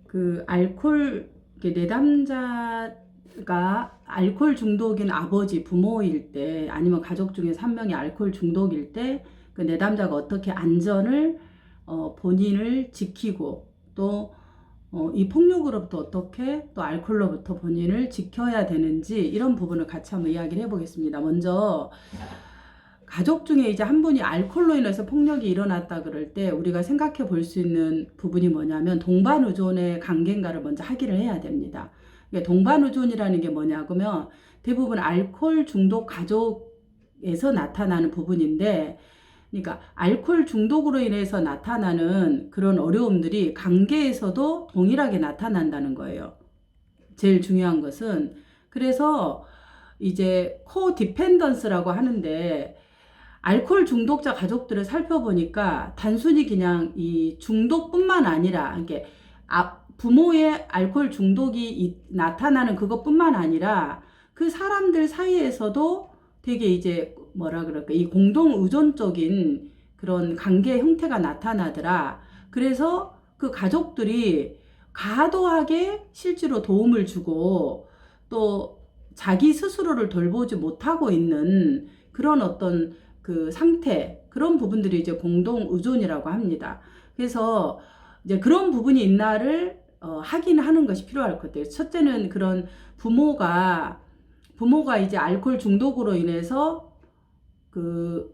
그 알코올 내담자가 알코올 중독인 아버지 부모일 때 아니면 가족 중에서 한 명이 알코올 중독일 때 그 내담자가 어떻게 안전을 본인을 지키고 또 이 폭력으로부터 어떻게 또 알코올로부터 본인을 지켜야 되는지 이런 부분을 같이 한번 이야기를 해보겠습니다. 먼저 가족 중에 이제 한 분이 알코올로 인해서 폭력이 일어났다 그럴 때 우리가 생각해 볼 수 있는 부분이 뭐냐면 동반 의존의 관계인가를 먼저 확인을 해야 됩니다. 동반 의존이라는 게 뭐냐면 대부분 알코올 중독 가족에서 나타나는 부분인데, 그러니까 알코올 중독으로 인해서 나타나는 그런 어려움들이 관계에서도 동일하게 나타난다는 거예요. 제일 중요한 것은 그래서 이제 코디펜던스라고 하는데, 알코올 중독자 가족들을 살펴보니까 단순히 그냥 이 중독뿐만 아니라 이게 부모의 알코올 중독이 나타나는 그것뿐만 아니라 그 사람들 사이에서도 되게 이제 뭐라 그럴까 이 공동 의존적인 그런 관계 형태가 나타나더라. 그래서 그 가족들이 과도하게 실제로 도움을 주고 또 자기 스스로를 돌보지 못하고 있는 그런 어떤 그 상태, 그런 부분들이 이제 공동 의존이라고 합니다. 그래서 이제 그런 부분이 있나를 확인하는 것이 필요할 것 같아요. 첫째는 그런 부모가 이제 알코올 중독으로 인해서 그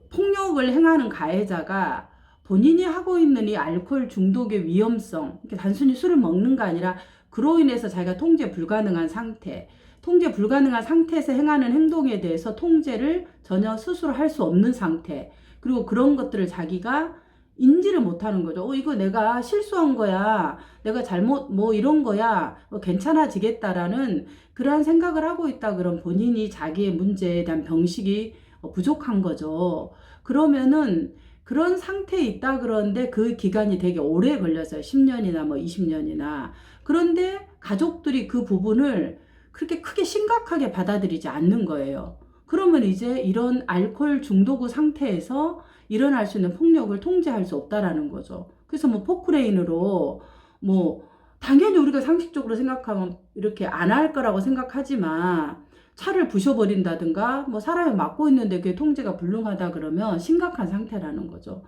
폭력을 행하는 가해자가 본인이 하고 있는 이 알코올 중독의 위험성, 단순히 술을 먹는 게 아니라 그로 인해서 자기가 통제 불가능한 상태, 통제 불가능한 상태에서 행하는 행동에 대해서 통제를 전혀 스스로 할 수 없는 상태, 그리고 그런 것들을 자기가 인지를 못하는 거죠. 이거 내가 실수한 거야, 내가 잘못 뭐 이런 거야, 괜찮아지겠다라는 그러한 생각을 하고 있다. 그럼 본인이 자기의 문제에 대한 병식이 부족한 거죠. 그러면은 그런 상태에 있다 그러는데 그 기간이 되게 오래 걸렸어요. 10년이나 뭐 20년이나. 그런데 가족들이 그 부분을 그렇게 크게 심각하게 받아들이지 않는 거예요. 그러면 이제 이런 알코올 중독 상태에서 일어날 수 있는 폭력을 통제할 수 없다라는 거죠. 그래서 뭐 포크레인으로 뭐 당연히 우리가 상식적으로 생각하면 이렇게 안 할 거라고 생각하지만 차를 부셔버린다든가 뭐 사람이 맞고 있는데 그게 통제가 불능하다 그러면 심각한 상태라는 거죠.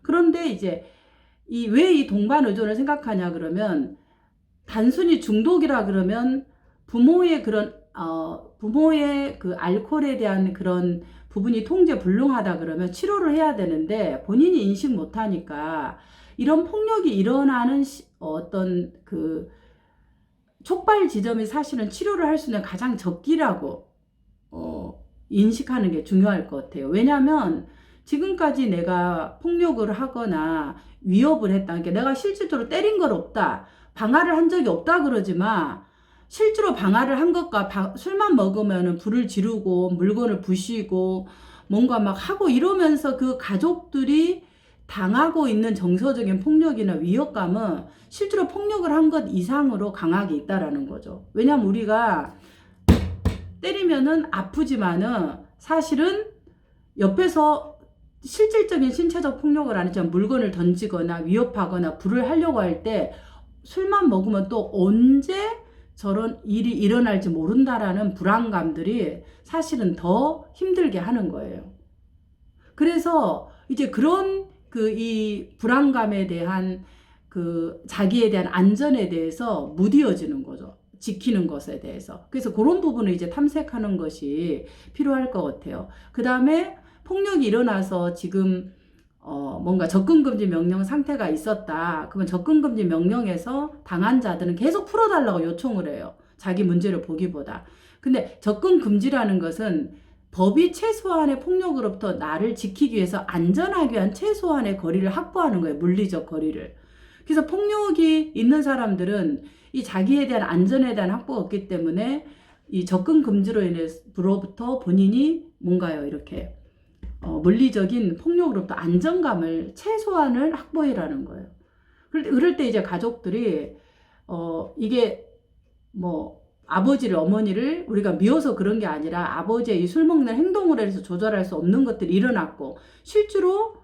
그런데 이제 왜 이 동반 의존을 생각하냐 그러면 단순히 중독이라 그러면 부모의 그 알코올에 대한 그런 부분이 통제 불능하다 그러면 치료를 해야 되는데 본인이 인식 못하니까 이런 폭력이 일어나는 어떤 그 촉발 지점이 사실은 치료를 할 수 있는 가장 적기라고 인식하는 게 중요할 것 같아요. 왜냐하면 지금까지 내가 폭력을 하거나 위협을 했다. 그러니까 내가 실질적으로 때린 건 없다. 방화를 한 적이 없다 그러지만 실제로 방화를 한 것과 술만 먹으면 불을 지르고 물건을 부시고 뭔가 막 하고 이러면서 그 가족들이 당하고 있는 정서적인 폭력이나 위협감은 실제로 폭력을 한 것 이상으로 강하게 있다라는 거죠. 왜냐하면 우리가 때리면은 아프지만은 사실은 옆에서 실질적인 신체적 폭력을 안 했지만 물건을 던지거나 위협하거나 불을 하려고 할 때 술만 먹으면 또 언제 저런 일이 일어날지 모른다라는 불안감들이 사실은 더 힘들게 하는 거예요. 그래서 이제 그런 이 불안감에 대한 자기에 대한 안전에 대해서 무디어지는 거죠. 지키는 것에 대해서. 그래서 그런 부분을 이제 탐색하는 것이 필요할 것 같아요. 그 다음에 폭력이 일어나서 지금 뭔가 접근금지 명령 상태가 있었다. 그러면 접근금지 명령에서 당한 자들은 계속 풀어달라고 요청을 해요. 자기 문제를 보기보다. 근데 접근금지라는 것은 법이 최소한의 폭력으로부터 나를 지키기 위해서 안전하기 위한 최소한의 거리를 확보하는 거예요. 물리적 거리를. 그래서 폭력이 있는 사람들은 이 자기에 대한 안전에 대한 확보가 없기 때문에 이 접근 금지로 인해서부터 본인이 뭔가요 이렇게 물리적인 폭력으로부터 안정감을 최소한을 확보해라는 거예요. 그럴 때 이제 가족들이 이게 뭐 아버지를 어머니를 우리가 미워서 그런 게 아니라 아버지의 이 술 먹는 행동으로 해서 조절할 수 없는 것들이 일어났고 실제로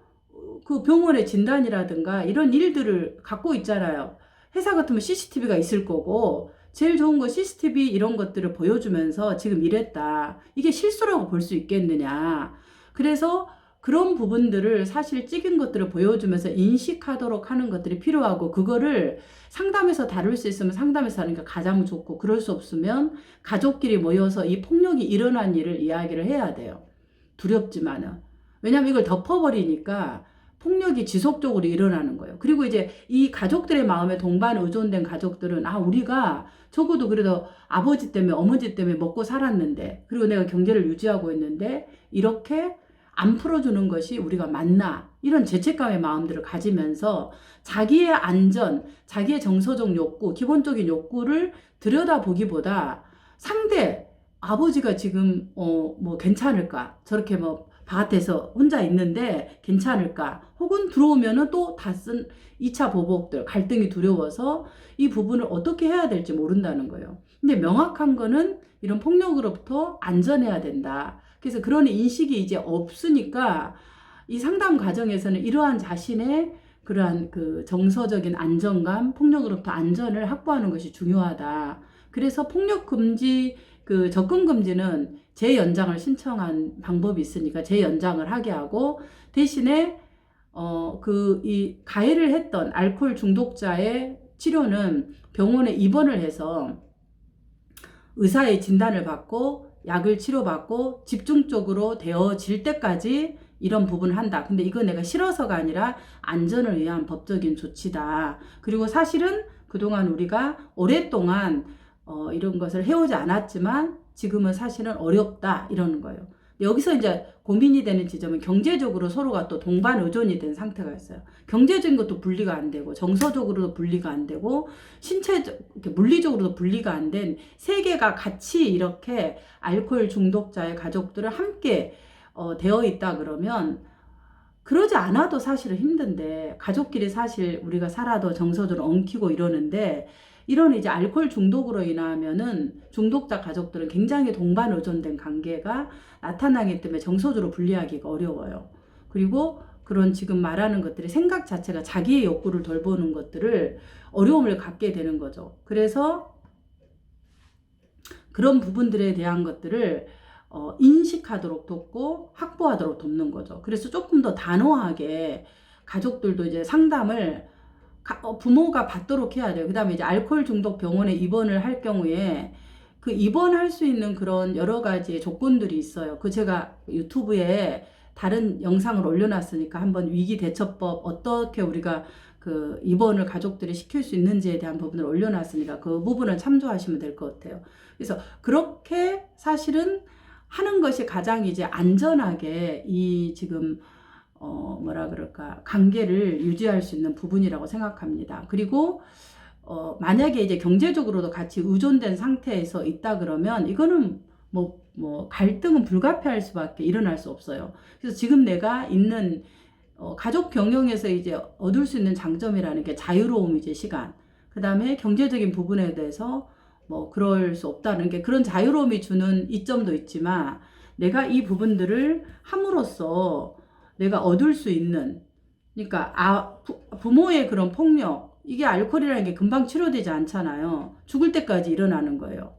그 병원의 진단이라든가 이런 일들을 갖고 있잖아요. 회사 같으면 CCTV가 있을 거고 제일 좋은 거 CCTV 이런 것들을 보여주면서 지금 이랬다. 이게 실수라고 볼 수 있겠느냐. 그래서 그런 부분들을 사실 찍은 것들을 보여주면서 인식하도록 하는 것들이 필요하고 그거를 상담에서 다룰 수 있으면 상담에서 하는 게 가장 좋고 그럴 수 없으면 가족끼리 모여서 이 폭력이 일어난 일을 이야기를 해야 돼요. 두렵지만은. 왜냐면 이걸 덮어버리니까 폭력이 지속적으로 일어나는 거예요. 그리고 이제 이 가족들의 마음에 동반 의존된 가족들은 우리가 적어도 그래도 아버지 때문에 어머니 때문에 먹고 살았는데 그리고 내가 경제를 유지하고 있는데 이렇게 안 풀어주는 것이 우리가 맞나 이런 죄책감의 마음들을 가지면서 자기의 안전, 자기의 정서적 욕구, 기본적인 욕구를 들여다보기보다 상대 아버지가 지금 뭐 괜찮을까 저렇게 뭐 바깥에서 혼자 있는데 괜찮을까 혹은 들어오면은 또 다 쓴 2차 보복들 갈등이 두려워서 이 부분을 어떻게 해야 될지 모른다는 거예요. 근데 명확한 거는 이런 폭력으로부터 안전해야 된다. 그래서 그런 인식이 이제 없으니까 이 상담 과정에서는 이러한 자신의 그러한 그 정서적인 안정감, 폭력으로부터 안전을 확보하는 것이 중요하다. 그래서 폭력 금지, 그 접근 금지는 재연장을 신청한 방법이 있으니까 재연장을 하게 하고 대신에 이 가해를 했던 알코올 중독자의 치료는 병원에 입원을 해서 의사의 진단을 받고 약을 치료받고 집중적으로 되어질 때까지 이런 부분을 한다. 근데 이거 내가 싫어서가 아니라 안전을 위한 법적인 조치다. 그리고 사실은 그동안 우리가 오랫동안 이런 것을 해오지 않았지만 지금은 사실은 어렵다 이러는 거예요. 여기서 이제 고민이 되는 지점은 경제적으로 서로가 또 동반 의존이 된 상태가 있어요. 경제적인 것도 분리가 안 되고 정서적으로도 분리가 안 되고 물리적으로도 분리가 안 된 세 개가 같이 이렇게 알코올 중독자의 가족들을 함께 되어 있다 그러면 그러지 않아도 사실은 힘든데 가족끼리 사실 우리가 살아도 정서적으로 엉키고 이러는데 이런 이제 알코올 중독으로 인하면은 중독자 가족들은 굉장히 동반 의존된 관계가 나타나기 때문에 정서적으로 분리하기가 어려워요. 그리고 그런 지금 말하는 것들이 생각 자체가 자기의 욕구를 돌보는 것들을 어려움을 갖게 되는 거죠. 그래서 그런 부분들에 대한 것들을 인식하도록 돕고 확보하도록 돕는 거죠. 그래서 조금 더 단호하게 가족들도 이제 상담을 부모가 받도록 해야 돼요. 그 다음에 이제 알코올 중독 병원에 입원을 할 경우에 그 입원할 수 있는 그런 여러 가지 조건들이 있어요. 그 제가 유튜브에 다른 영상을 올려놨으니까 한번 위기대처법 어떻게 우리가 그 입원을 가족들이 시킬 수 있는지에 대한 부분을 올려놨으니까 그 부분을 참조하시면 될 것 같아요. 그래서 그렇게 사실은 하는 것이 가장 이제 안전하게 이 지금 뭐라 그럴까 관계를 유지할 수 있는 부분이라고 생각합니다. 그리고 만약에 이제 경제적으로도 같이 의존된 상태에서 있다 그러면 이거는 뭐 갈등은 불가피할 수밖에 일어날 수 없어요. 그래서 지금 내가 있는 가족 경영에서 이제 얻을 수 있는 장점이라는 게 자유로움이지 시간. 그 다음에 경제적인 부분에 대해서 뭐 그럴 수 없다는 게 그런 자유로움이 주는 이점도 있지만 내가 이 부분들을 함으로써 내가 얻을 수 있는 그러니까 부모의 그런 폭력 이게 알코올이라는 게 금방 치료되지 않잖아요. 죽을 때까지 일어나는 거예요.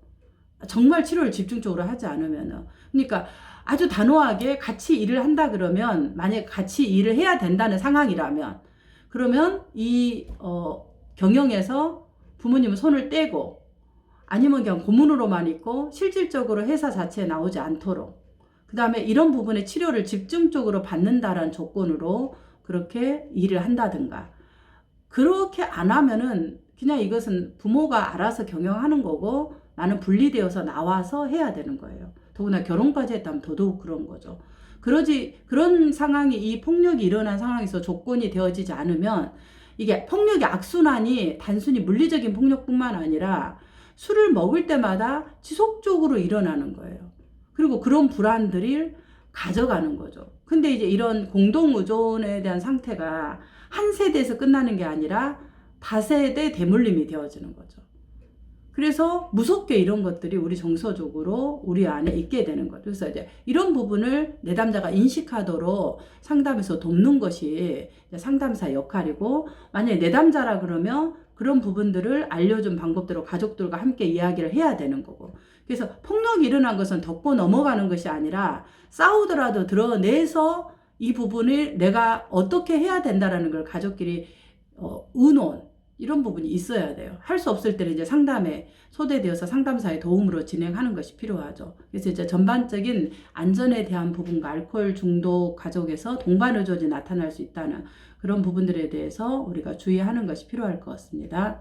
정말 치료를 집중적으로 하지 않으면은. 그러니까 아주 단호하게 같이 일을 한다 그러면 만약에 같이 일을 해야 된다는 상황이라면 그러면 이 경영에서 부모님은 손을 떼고 아니면 그냥 고문으로만 있고 실질적으로 회사 자체에 나오지 않도록 그 다음에 이런 부분의 치료를 집중적으로 받는다라는 조건으로 그렇게 일을 한다든가 그렇게 안 하면은 그냥 이것은 부모가 알아서 경영하는 거고 나는 분리되어서 나와서 해야 되는 거예요. 더구나 결혼까지 했다면 더더욱 그런 거죠. 그런 상황이 이 폭력이 일어난 상황에서 조건이 되어지지 않으면 이게 폭력의 악순환이 단순히 물리적인 폭력뿐만 아니라 술을 먹을 때마다 지속적으로 일어나는 거예요. 그리고 그런 불안들을 가져가는 거죠. 근데 이제 이런 공동 의존에 대한 상태가 한 세대에서 끝나는 게 아니라 다세대 대물림이 되어지는 거죠. 그래서 무섭게 이런 것들이 우리 정서적으로 우리 안에 있게 되는 거죠. 그래서 이제 이런 부분을 내담자가 인식하도록 상담에서 돕는 것이 상담사 역할이고, 만약에 내담자라 그러면 그런 부분들을 알려준 방법대로 가족들과 함께 이야기를 해야 되는 거고, 그래서 폭력이 일어난 것은 덮고 넘어가는 것이 아니라 싸우더라도 드러내서 이 부분을 내가 어떻게 해야 된다라는 걸 가족끼리 의논, 이런 부분이 있어야 돼요. 할 수 없을 때는 이제 상담에 초대되어서 상담사의 도움으로 진행하는 것이 필요하죠. 그래서 이제 전반적인 안전에 대한 부분과 알코올 중독 가족에서 동반의조증이 나타날 수 있다는 그런 부분들에 대해서 우리가 주의하는 것이 필요할 것 같습니다.